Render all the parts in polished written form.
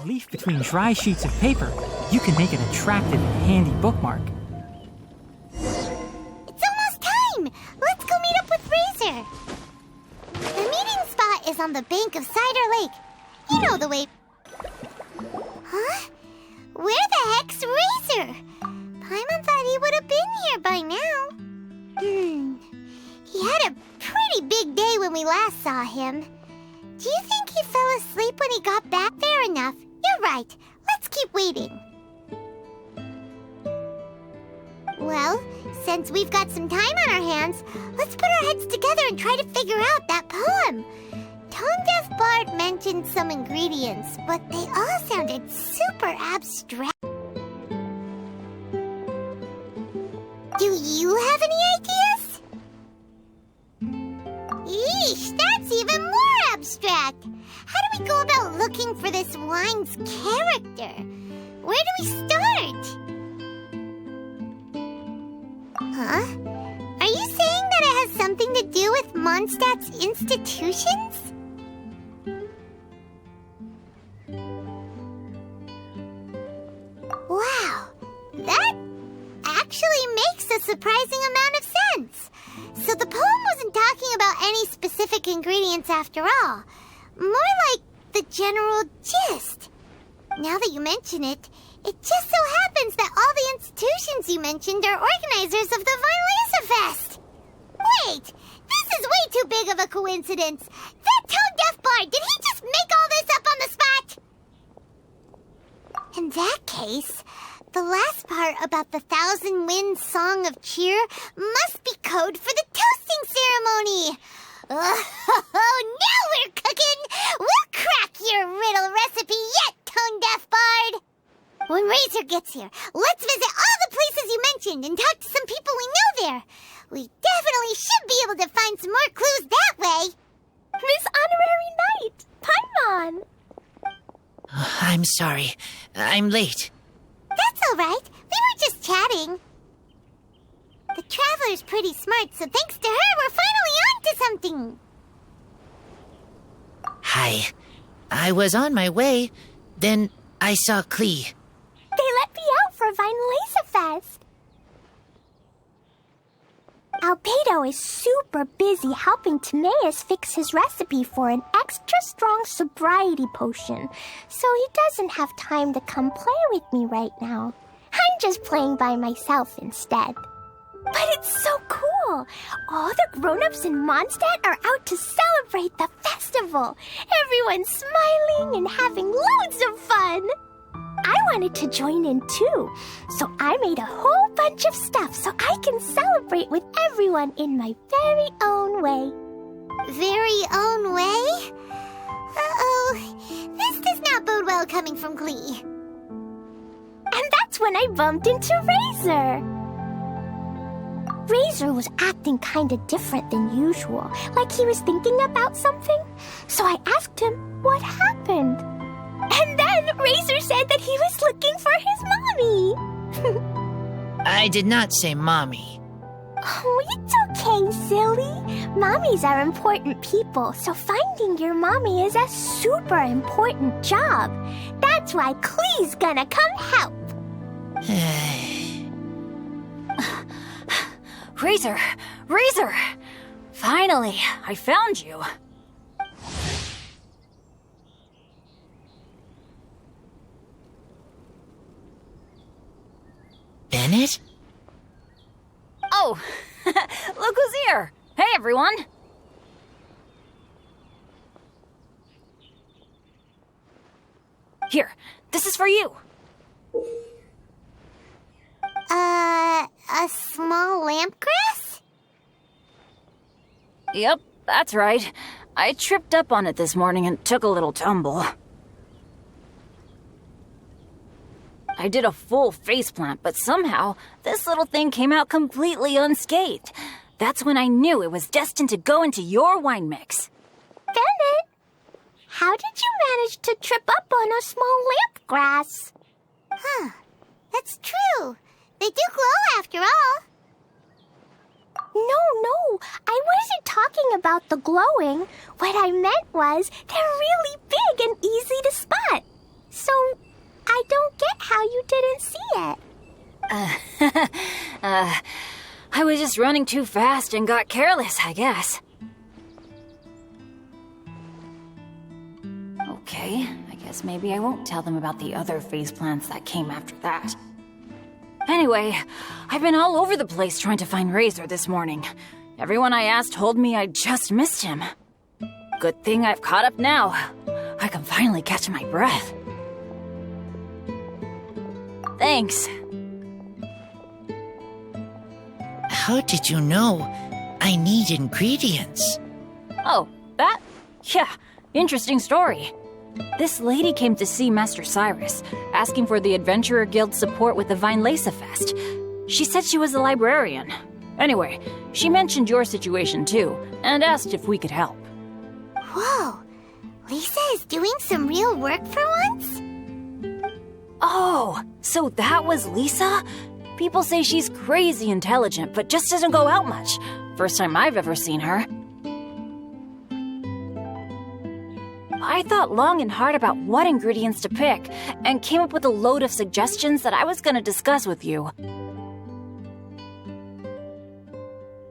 leaf between dry sheets of paper, you can make an attractive and handy bookmark. It's almost time! Let's go meet up with Razor. The meeting spot is on the bank of Cider Lake. You know the way. Huh? Where the heck's Razor? Paimon thought he would have been here by now. He had a pretty big day when we last saw him. Do you think he fell asleep when he got back? Fair enough. You're right. Let's keep waiting. Well, since we've got some time on our hands, let's put our heads together and try to figure out that poem. Tone-deaf Bard mentioned some ingredients, but they all sounded super abstract. Do you have any ideas? Eesh, that's even more abstract. How do we go about looking for this wine's character? Where do we start? Huh? Are you saying that it has something to do with Mondstadt's institutions? Wow, that actually makes a surprising amount of sense. So the poem wasn't talking about any specific ingredients after all. More like the general gist. Now that you mention it, it just so happens that all the institutions you mentioned are organizers of the Vine Laser Fest. Wait, this is way too big of a coincidence. That tone-deaf bard, did he just make all this up on the spot? In that case, the last part about the Thousand Winds Song of Cheer must be code for the toasting ceremony. Oh, now we're cooking! We'll crack your riddle recipe yet, tone-deaf bard! When Razor gets here, let's visit all the places you mentioned and talk to some people we know there. We definitely should be able to find some more clues that way. Miss Honorary Knight, Paimon! I'm sorry. I'm late. That's all right. We were just chatting. The Traveler's pretty smart, so thanks to her, we're finally on to something. Hi. I was on my way. Then I saw Klee. They let me out for Vine Laser Fest. Albedo is super busy helping Timaeus fix his recipe for an extra strong sobriety potion, so he doesn't have time to come play with me right now. I'm just playing by myself instead. But it's so cool! All the grown-ups in Mondstadt are out to celebrate the festival. Everyone's smiling and having loads of fun. I wanted to join in too, so I made a whole bunch of stuff so I can celebrate with everyone in my very own way. Very own way? Uh-oh, this does not bode well coming from Klee. And that's when I bumped into Razor. Razor was acting kinda different than usual, like he was thinking about something. So I asked him what happened. And then Razor said that he was looking for his mommy. I did not say mommy. Oh, it's okay, silly. Mommies are important people, so finding your mommy is a super important job. That's why Klee's gonna come help. Razor! Razor! Finally, I found you. Bennett? Oh, look who's here! Hey, everyone! Here, this is for you. A small lampgrass? Yep, that's right. I tripped up on it this morning and took a little tumble. I did a full faceplant, but somehow this little thing came out completely unscathed. That's when I knew it was destined to go into your wine mix. Bennett, how did you manage to trip up on a small lampgrass? Huh, that's true. They do glow after all. No, I wasn't talking about the glowing. What I meant was they're really big and easy to spot. So was just running too fast and got careless, I guess. Okay, I guess maybe I won't tell them about the other phase plants that came after that. Anyway, I've been all over the place trying to find Razor this morning. Everyone I asked told me I just missed him. Good thing I've caught up now. I can finally catch my breath. Thanks. How did you know I need ingredients? Oh, that? Yeah, interesting story. This lady came to see Master Cyrus, asking for the Adventurer Guild's support with the Vine Lesa Fest. She said she was a librarian. Anyway, she mentioned your situation too, and asked if we could help. Whoa, Lisa is doing some real work for once? Oh, so that was Lisa? People say she's crazy intelligent, but just doesn't go out much. First time I've ever seen her. I thought long and hard about what ingredients to pick, and came up with a load of suggestions that I was going to discuss with you.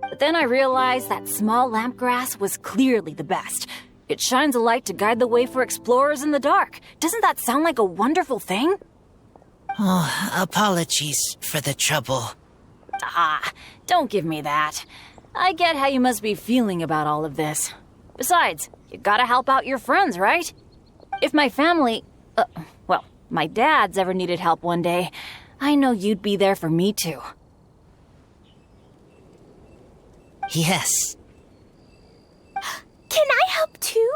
But then I realized that small lampgrass was clearly the best. It shines a light to guide the way for explorers in the dark. Doesn't that sound like a wonderful thing? Oh, apologies for the trouble. Ah, don't give me that. I get how you must be feeling about all of this. Besides, you gotta help out your friends, right? If my family, my dad's ever needed help one day, I know you'd be there for me too. Yes. Can I help too?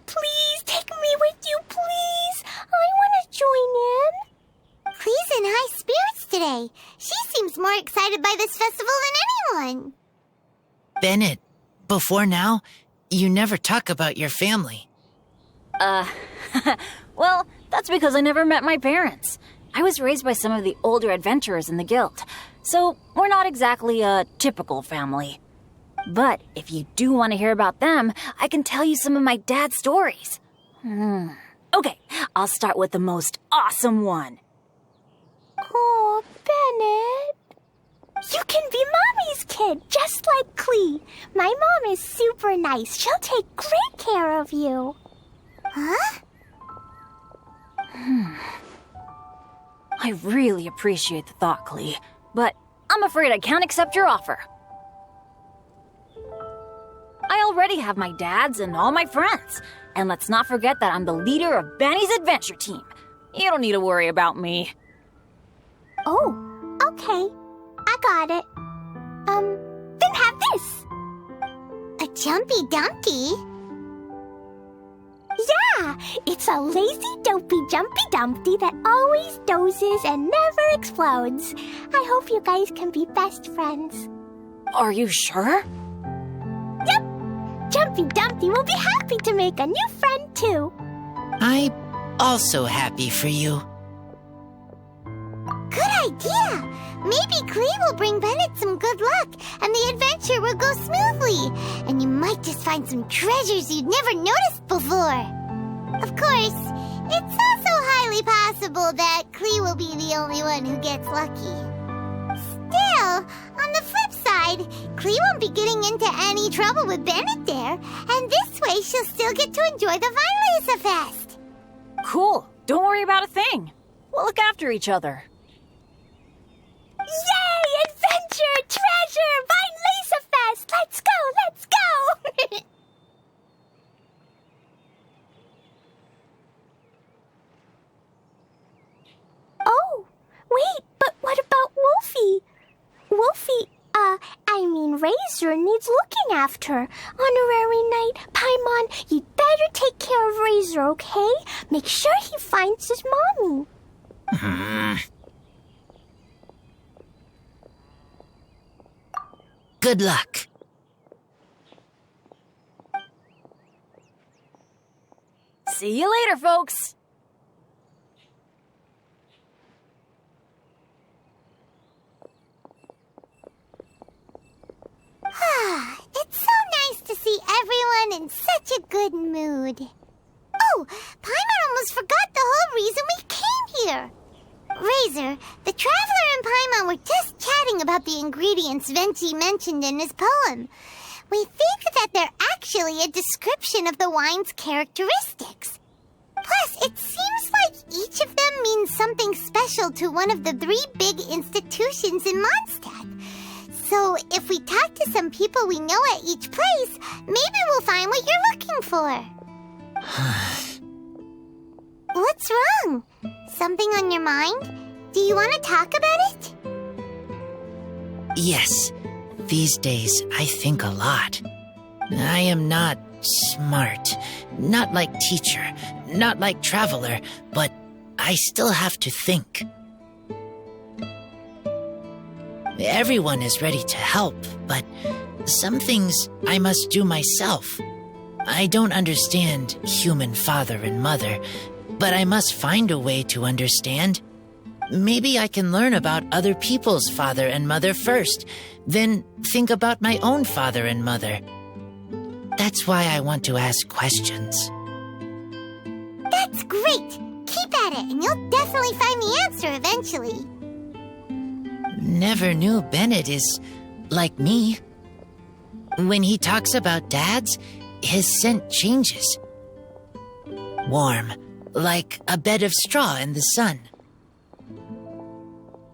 Please take me with you, please. I want to join in. Clee's in high spirits today. She seems more excited by this festival than anyone. Bennett, before now, you never talk about your family. Well, that's because I never met my parents. I was raised by some of the older adventurers in the guild, so we're not exactly a typical family. But if you do want to hear about them, I can tell you some of my dad's stories. Okay, I'll start with the most awesome one. Oh, Bennett. You can be Mommy's kid, just like Clee. My mom is super nice. She'll take great care of you. Huh? I really appreciate the thought, Clee, but I'm afraid I can't accept your offer. I already have my dad's and all my friends. And let's not forget that I'm the leader of Benny's adventure team. You don't need to worry about me. Oh, okay. I got it. Then have this. A Jumpy Dumpty? Yeah, it's a lazy, dopey, jumpy dumpty that always dozes and never explodes. I hope you guys can be best friends. Are you sure? Yep. Jumpy Dumpty will be happy to make a new friend, too. I'm also happy for you. Good idea! Maybe Clee will bring Bennett some good luck, and the adventure will go smoothly. And you might just find some treasures you'd never noticed before. Of course, it's also highly possible that Clee will be the only one who gets lucky. Still, on the flip side, Clee won't be getting into any trouble with Bennett there, and this way she'll still get to enjoy the Vine Lesa Fest. Cool. Don't worry about a thing. We'll look after each other. Yay! Adventure! Treasure! Vine Lesa Fest! Let's go! Let's go! Oh, wait, but what about Wolfie? Wolfie, Razor needs looking after. Honorary Knight, Paimon, you'd better take care of Razor, okay? Make sure he finds his mommy. Good luck. See you later, folks. It's so nice to see everyone in such a good mood. Oh, Paimon almost forgot the whole reason we came here. Razor, the traveler and Paimon were just chatting about the ingredients Venti mentioned in his poem. We think that they're actually a description of the wine's characteristics. Plus, it seems like each of them means something special to one of the 3 big institutions in Mondstadt. So, if we talk to some people we know at each place, maybe we'll find what you're looking for. What's wrong? Something on your mind? Do you want to talk about it? Yes, these days I think a lot. I am not smart, not like teacher, not like traveler, but I still have to think. Everyone is ready to help, but some things I must do myself. I don't understand human father and mother, but I must find a way to understand. Maybe I can learn about other people's father and mother first, then think about my own father and mother. That's why I want to ask questions. That's great! Keep at it, and you'll definitely find the answer eventually. Never knew Bennett is like me. When he talks about dads, his scent changes. Warm, like a bed of straw in the sun.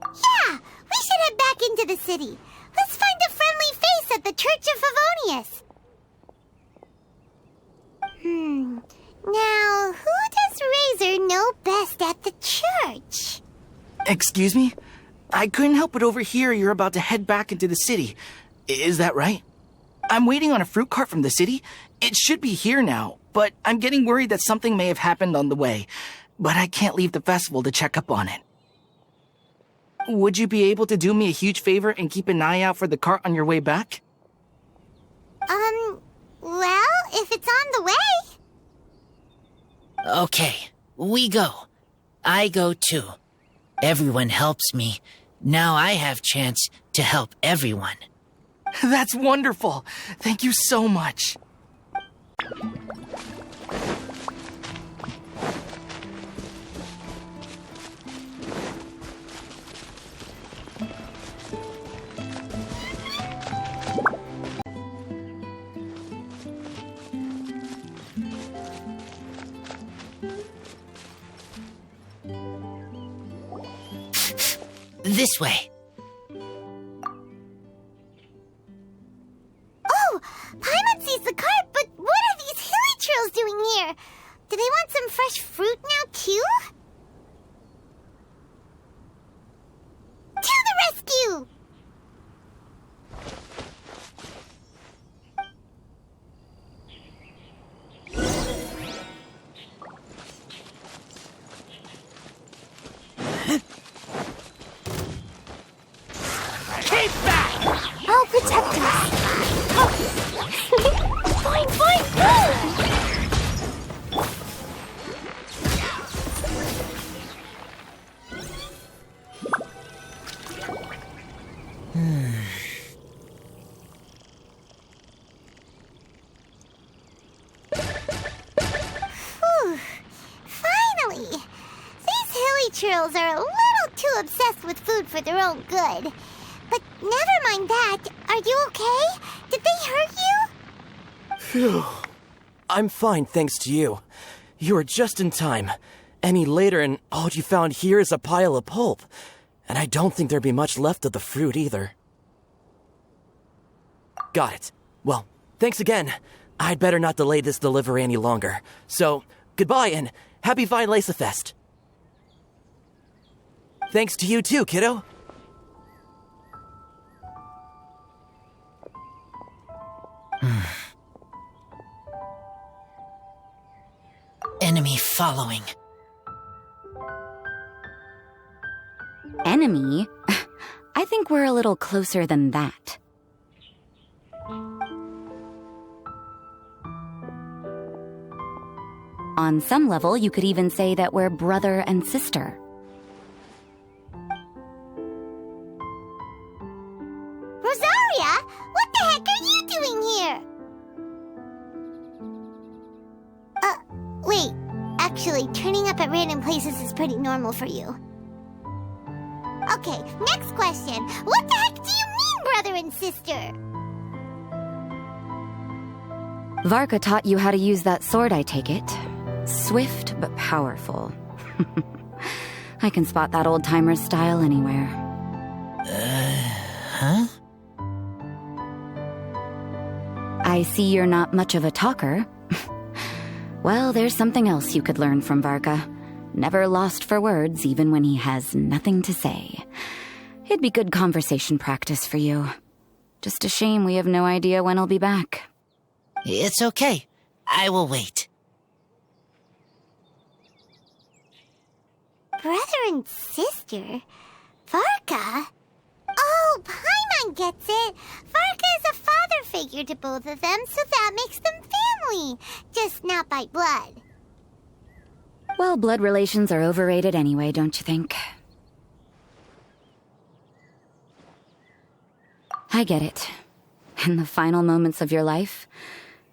Yeah, we should head back into the city. Let's find a friendly face at the Church of Favonius. Now, who does Razor know best at the church? Excuse me? I couldn't help but overhear you're about to head back into the city. Is that right? I'm waiting on a fruit cart from the city. It should be here now, but I'm getting worried that something may have happened on the way. But I can't leave the festival to check up on it. Would you be able to do me a huge favor and keep an eye out for the cart on your way back? Well, if it's on the way. Okay, we go. I go too. Everyone helps me. Now I have chance to help everyone. That's wonderful. Thank you so much. This way. Oh, Paimon sees the cart, but what are these hilly trills doing here? Do they want some fresh fruit now, too? To the rescue! I'll protect us. Fine, fine. Whew. Finally! These hilly trills are a little too obsessed with food for their own good. But never mind that. Are you okay? Did they hurt you? Phew. I'm fine, thanks to you. You were just in time. Any later and all you found here is a pile of pulp. And I don't think there'd be much left of the fruit either. Got it. Well, thanks again. I'd better not delay this delivery any longer. So, goodbye and happy Vine Lace-a-Fest. Thanks to you too, kiddo. Enemy following. Enemy? I think we're a little closer than that. On some level, you could even say that we're brother and sister. Rosaria, what the heck are you doing here? Wait. Actually, turning up at random places is pretty normal for you. Okay, next question. What the heck do you mean, brother and sister? Varka taught you how to use that sword, I take it. Swift but powerful. I can spot that old-timer's style anywhere. Huh? I see you're not much of a talker. Well, there's something else you could learn from Varka. Never lost for words, even when he has nothing to say. It'd be good conversation practice for you. Just a shame we have no idea when he'll be back. It's okay. I will wait. Brother and sister? Varka? Oh, Paimon gets it. Varka is a father figure to both of them, so that makes them family. Just not by blood. Well, blood relations are overrated anyway, don't you think? I get it. In the final moments of your life,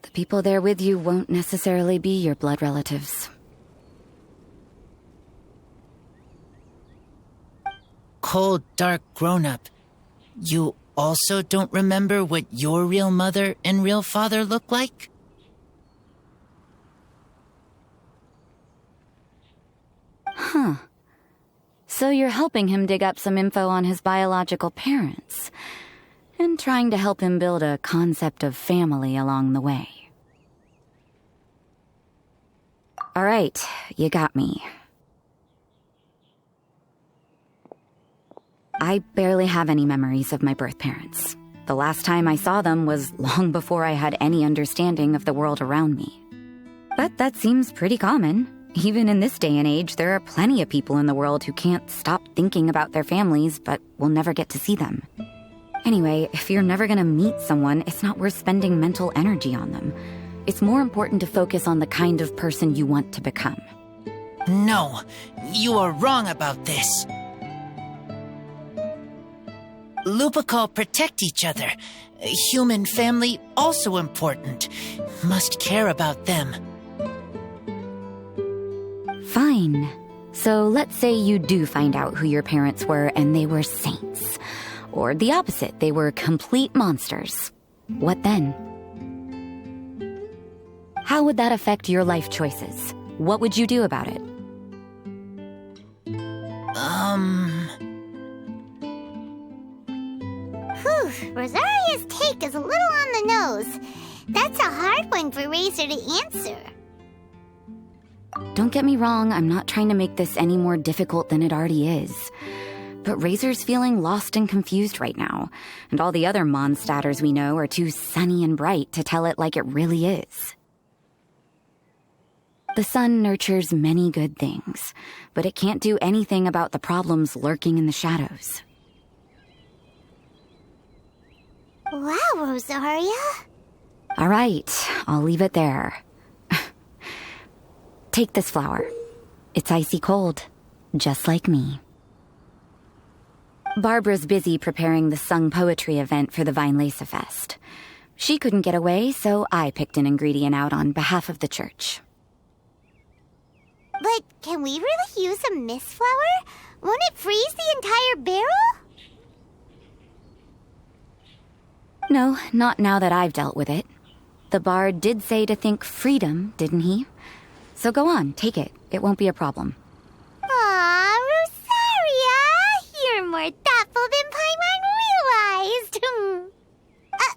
the people there with you won't necessarily be your blood relatives. Cold, dark grown-up. You also don't remember what your real mother and real father look like? Huh. So you're helping him dig up some info on his biological parents, and trying to help him build a concept of family along the way. All right, you got me. I barely have any memories of my birth parents. The last time I saw them was long before I had any understanding of the world around me. But that seems pretty common. Even in this day and age, there are plenty of people in the world who can't stop thinking about their families, but will never get to see them. Anyway, if you're never gonna meet someone, it's not worth spending mental energy on them. It's more important to focus on the kind of person you want to become. No, you are wrong about this. Lupacol protect each other. Human family also important. Must care about them. Fine. So let's say you do find out who your parents were and they were saints. Or the opposite, they were complete monsters. What then? How would that affect your life choices? What would you do about it? Whew, Rosaria's take is a little on the nose. That's a hard one for Razor to answer. Don't get me wrong, I'm not trying to make this any more difficult than it already is. But Razor's feeling lost and confused right now, and all the other Mondstadters we know are too sunny and bright to tell it like it really is. The sun nurtures many good things, but it can't do anything about the problems lurking in the shadows. Wow, Rosaria. All right, I'll leave it there. Take this flower. It's icy cold, just like me. Barbara's busy preparing the sung poetry event for the Weinlese Fest. She couldn't get away, so I picked an ingredient out on behalf of the church. But can we really use a mist flower? Won't it freeze the entire barrel? No, not now that I've dealt with it. The bard did say to think freedom, didn't he? So go on, take it. It won't be a problem. Aw, Rosaria! You're more thoughtful than Paimon realized.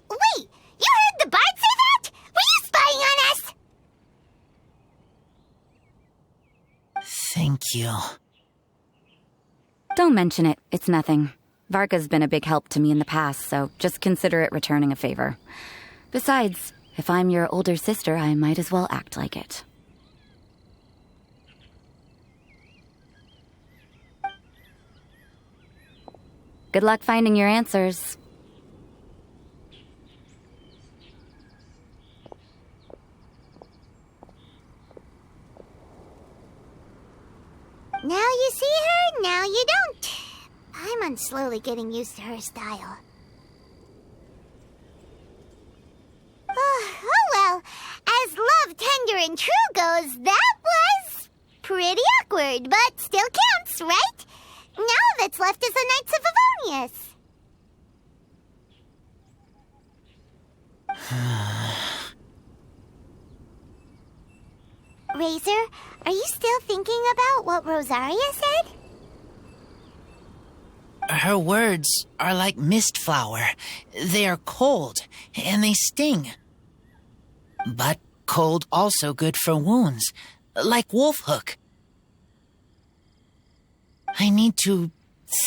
Wait! You heard the bard say that? Were you spying on us? Thank you. Don't mention it. It's nothing. Varka's been a big help to me in the past, so just consider it returning a favor. Besides, if I'm your older sister, I might as well act like it. Good luck finding your answers. Now you see her, now you don't. I'm slowly getting used to her style. Oh well, as love, tender, and true goes, that was pretty awkward, but still counts, right? Now that's what's left is the Knights of Favonius. Razor, are you still thinking about what Rosaria said? Her words are like mist flower. They are cold, and they sting. But cold also good for wounds, like wolf hook. I need to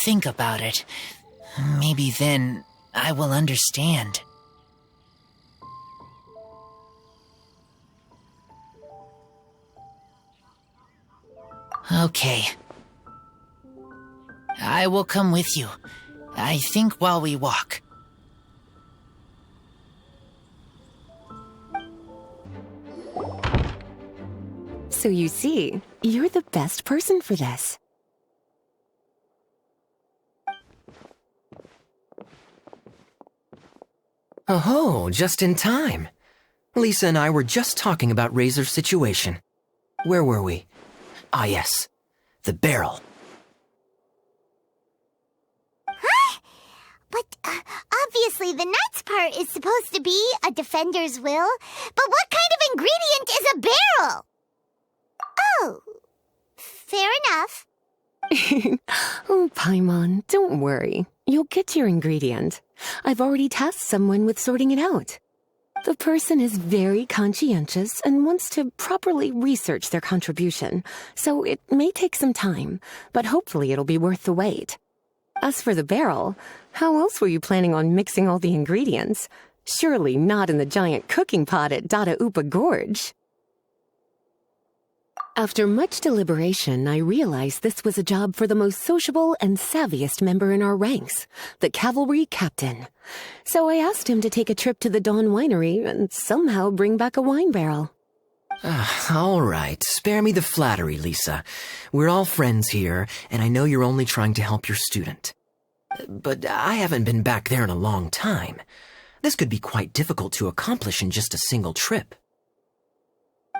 think about it. Maybe then I will understand. Okay. I will come with you. I think while we walk. So you see, you're the best person for this. Oh, just in time. Lisa and I were just talking about Razor's situation. Where were we? Ah, yes. The barrel. Huh? But obviously the Knight's part is supposed to be a defender's will. But what kind of ingredient is a barrel? Oh, fair enough. Oh, Paimon, don't worry. You'll get your ingredient. I've already tasked someone with sorting it out. The person is very conscientious and wants to properly research their contribution, so it may take some time, but hopefully it'll be worth the wait. As for the barrel, how else were you planning on mixing all the ingredients? Surely not in the giant cooking pot at Dada Upa Gorge. After much deliberation, I realized this was a job for the most sociable and savviest member in our ranks, the cavalry captain. So I asked him to take a trip to the Dawn Winery and somehow bring back a wine barrel. All right, spare me the flattery, Lisa. We're all friends here, and I know you're only trying to help your student. But I haven't been back there in a long time. This could be quite difficult to accomplish in just a single trip.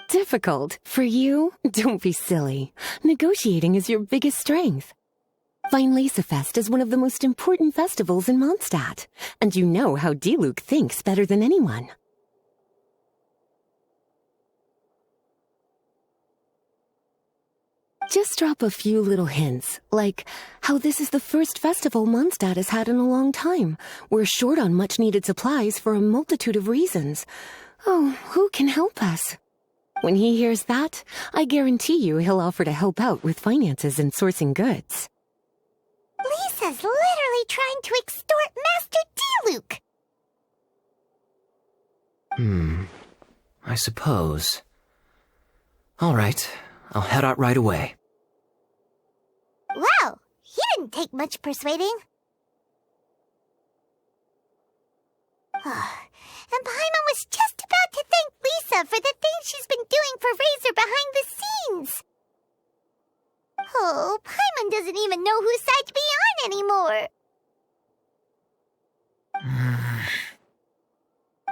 Difficult? For you? Don't be silly. Negotiating is your biggest strength. Fest is one of the most important festivals in Mondstadt, and you know how Diluc thinks better than anyone. Just drop a few little hints, like how this is the first festival Mondstadt has had in a long time. We're short on much-needed supplies for a multitude of reasons. Oh, who can help us? When he hears that, I guarantee you he'll offer to help out with finances and sourcing goods. Lisa's literally trying to extort Master Diluc. I suppose. All right, I'll head out right away. Wow, he didn't take much persuading. And Paimon was just about to thank Lisa for the things she's been doing for Razor behind the scenes. Oh, Paimon doesn't even know whose side to be on anymore.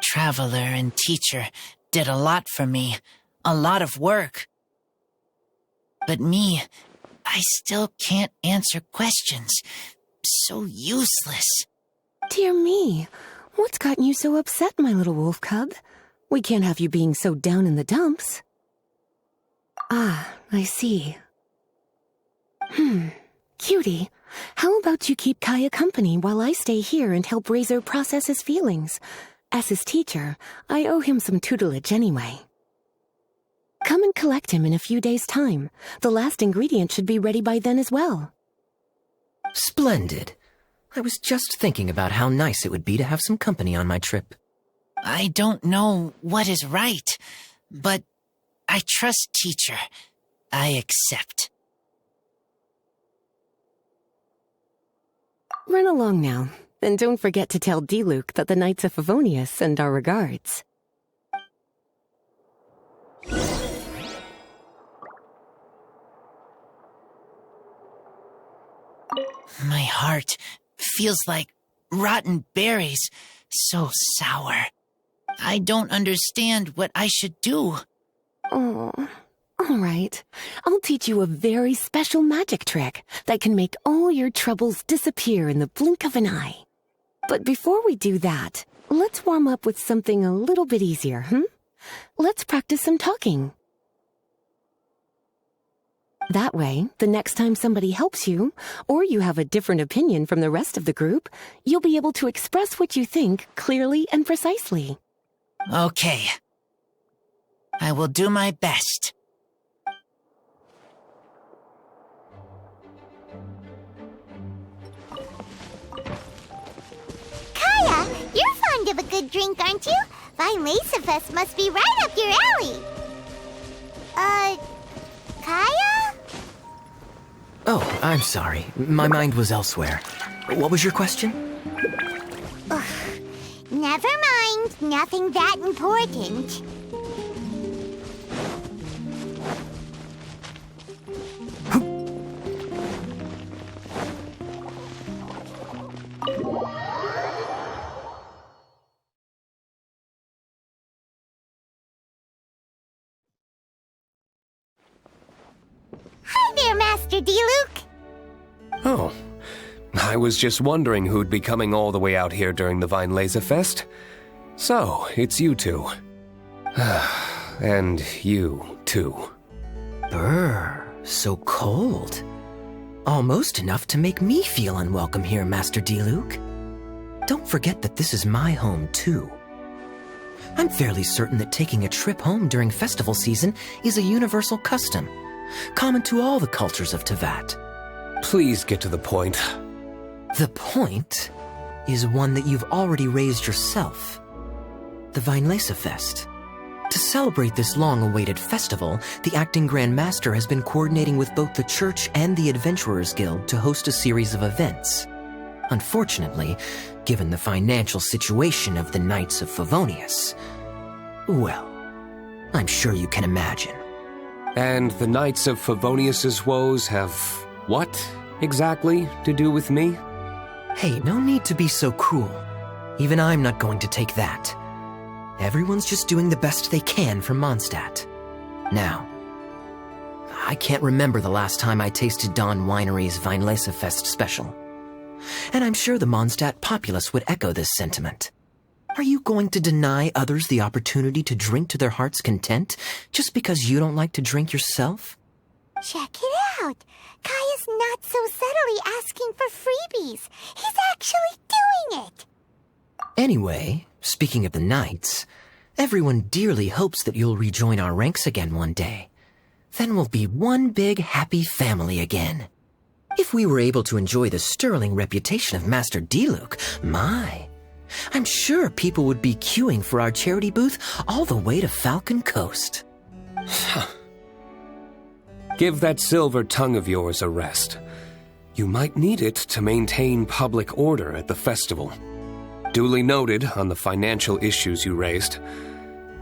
Traveler and teacher did a lot for me, a lot of work. But me, I still can't answer questions. So useless. Dear me, what's gotten you so upset, my little wolf cub? We can't have you being so down in the dumps. Ah, I see. Cutie, how about you keep Kaya company while I stay here and help Razor process his feelings? As his teacher, I owe him some tutelage anyway. Come and collect him in a few days' time. The last ingredient should be ready by then as well. Splendid. I was just thinking about how nice it would be to have some company on my trip. I don't know what is right, but I trust teacher. I accept. Run along now, and don't forget to tell Diluc that the Knights of Favonius send our regards. My heart feels like rotten berries, so sour. I don't understand what I should do. Oh, All right, I'll teach you a very special magic trick that can make all your troubles disappear in the blink of an eye. But before we do that, let's warm up with something a little bit easier, Let's practice some talking. That way, the next time somebody helps you, or you have a different opinion from the rest of the group, you'll be able to express what you think clearly and precisely. Okay. I will do my best. Kaya, you're fond of a good drink, aren't you? Fest must be right up your alley. Kaya? Oh, I'm sorry. My mind was elsewhere. What was your question? Ugh. Never mind. Nothing that important. Hi there, Master D-Luke. Oh, I was just wondering who'd be coming all the way out here during the Fest. So, it's you two. And you, too. Brr, so cold. Almost enough to make me feel unwelcome here, Master D-Luke. Don't forget that this is my home, too. I'm fairly certain that taking a trip home during festival season is a universal custom, common to all the cultures of Teyvat. Please get to the point. The point is one that you've already raised yourself. The Fest. To celebrate this long-awaited festival, the Acting Grand Master has been coordinating with both the Church and the Adventurers Guild to host a series of events. Unfortunately, given the financial situation of the Knights of Favonius, well, I'm sure you can imagine. And the Knights of Favonius's woes have what, exactly, to do with me? Hey, no need to be so cruel. Even I'm not going to take that. Everyone's just doing the best they can for Mondstadt. Now, I can't remember the last time I tasted Dawn Winery's Fest special. And I'm sure the Mondstadt populace would echo this sentiment. Are you going to deny others the opportunity to drink to their heart's content just because you don't like to drink yourself? Check it out. Kaya's not so subtly asking for freebies. He's actually doing it. Anyway, speaking of the Knights, everyone dearly hopes that you'll rejoin our ranks again one day. Then we'll be one big happy family again. If we were able to enjoy the sterling reputation of Master D-Luke, I'm sure people would be queuing for our charity booth all the way to Falcon Coast. Give that silver tongue of yours a rest. You might need it to maintain public order at the festival. Duly noted on the financial issues you raised.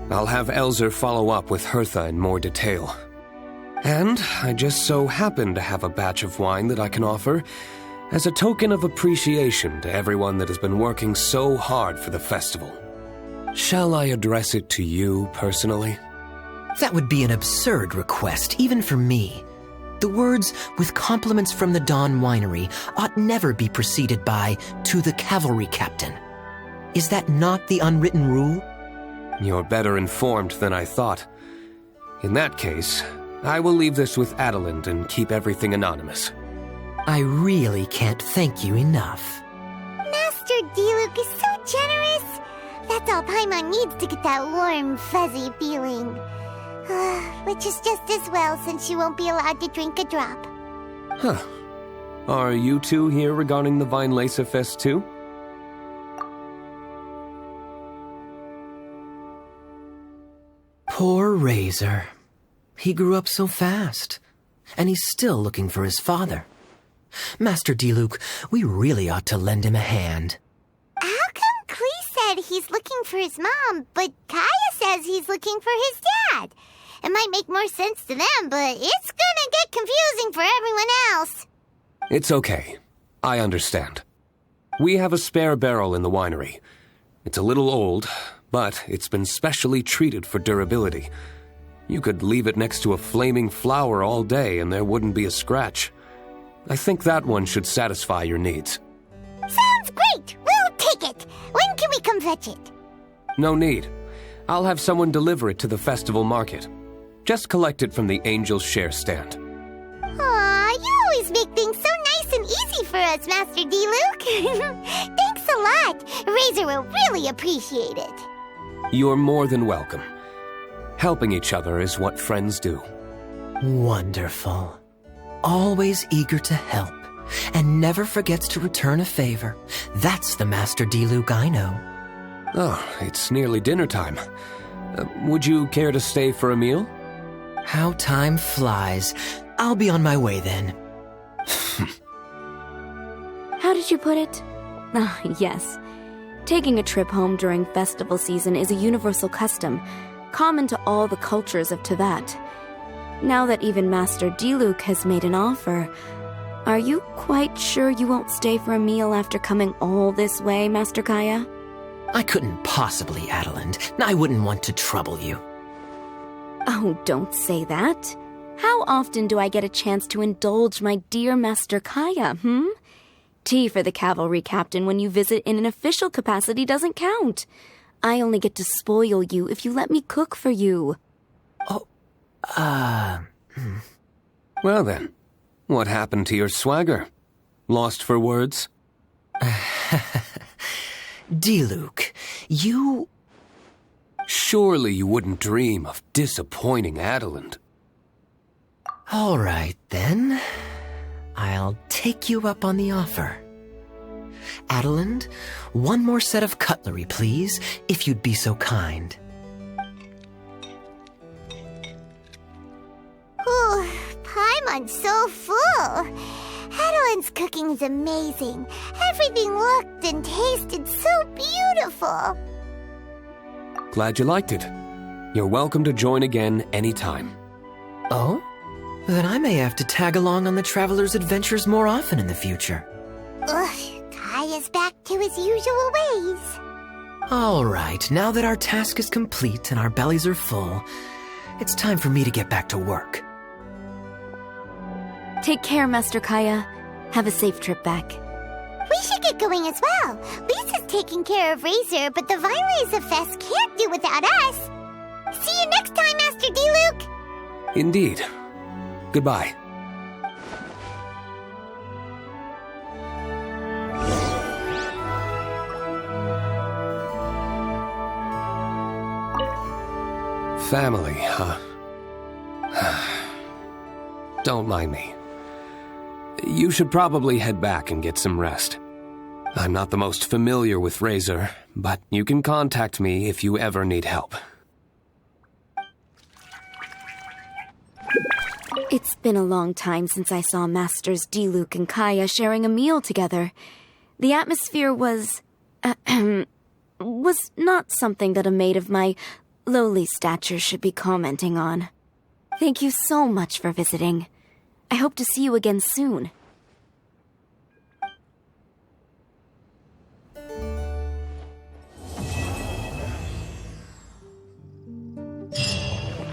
I'll have Elzer follow up with Hertha in more detail. And I just so happen to have a batch of wine that I can offer as a token of appreciation to everyone that has been working so hard for the festival. Shall I address it to you personally? That would be an absurd request, even for me. The words, with compliments from the Dawn Winery, ought never be preceded by, to the cavalry captain. Is that not the unwritten rule? You're better informed than I thought. In that case, I will leave this with Adeline and keep everything anonymous. I really can't thank you enough. Master D-Luke is so generous. That's all Paimon needs to get that warm, fuzzy feeling. Which is just as well, since you won't be allowed to drink a drop. Huh. Are you two here regarding the Fest too? Poor Razor. He grew up so fast, and he's still looking for his father. Master D-Luke, we really ought to lend him a hand. How come Klee said he's looking for his mom, but Kaya says he's looking for his dad? It might make more sense to them, but it's gonna get confusing for everyone else. It's okay. I understand. We have a spare barrel in the winery. It's a little old, but it's been specially treated for durability. You could leave it next to a flaming flower all day and there wouldn't be a scratch. I think that one should satisfy your needs. Sounds great! We'll take it! When can we come fetch it? No need. I'll have someone deliver it to the festival market. Just collect it from the Angel's Share stand. Aw, you always make things so nice and easy for us, Master D-Luke. Thanks a lot. Razor will really appreciate it. You're more than welcome. Helping each other is what friends do. Wonderful. Always eager to help, and never forgets to return a favor. That's the Master D-Luke I know. Oh, it's nearly dinner time. Would you care to stay for a meal? How time flies. I'll be on my way then. How did you put it? Ah, yes. Taking a trip home during festival season is a universal custom, common to all the cultures of Tibet. Now that even Master D-Luke has made an offer, are you quite sure you won't stay for a meal after coming all this way, Master Kaya? I couldn't possibly, Adeland. I wouldn't want to trouble you. Oh, don't say that. How often do I get a chance to indulge my dear Master Kaya, Tea for the cavalry captain when you visit in an official capacity doesn't count. I only get to spoil you if you let me cook for you. Well then, what happened to your swagger? Lost for words? D-Luke, you... Surely you wouldn't dream of disappointing Adeland. All right, then. I'll take you up on the offer. Adeland, one more set of cutlery, please, if you'd be so kind. Ooh, Paimon's so full. Adeline's cooking's amazing. Everything looked and tasted so beautiful. Glad you liked it. You're welcome to join again anytime. Oh? Then I may have to tag along on the Traveler's Adventures more often in the future. Ugh, Kaya's back to his usual ways. All right, now that our task is complete and our bellies are full, it's time for me to get back to work. Take care, Master Kaya. Have a safe trip back. We should get going as well. Lisa's taking care of Razor, but the Vileza Fest can't do without us. See you next time, Master D-Luke. Indeed. Goodbye. Family, huh? Don't mind me. You should probably head back and get some rest. I'm not the most familiar with Razor, but you can contact me if you ever need help. It's been a long time since I saw Masters D-Luke and Kaya sharing a meal together. The atmosphere was not something that a maid of my lowly stature should be commenting on. Thank you so much for visiting. I hope to see you again soon.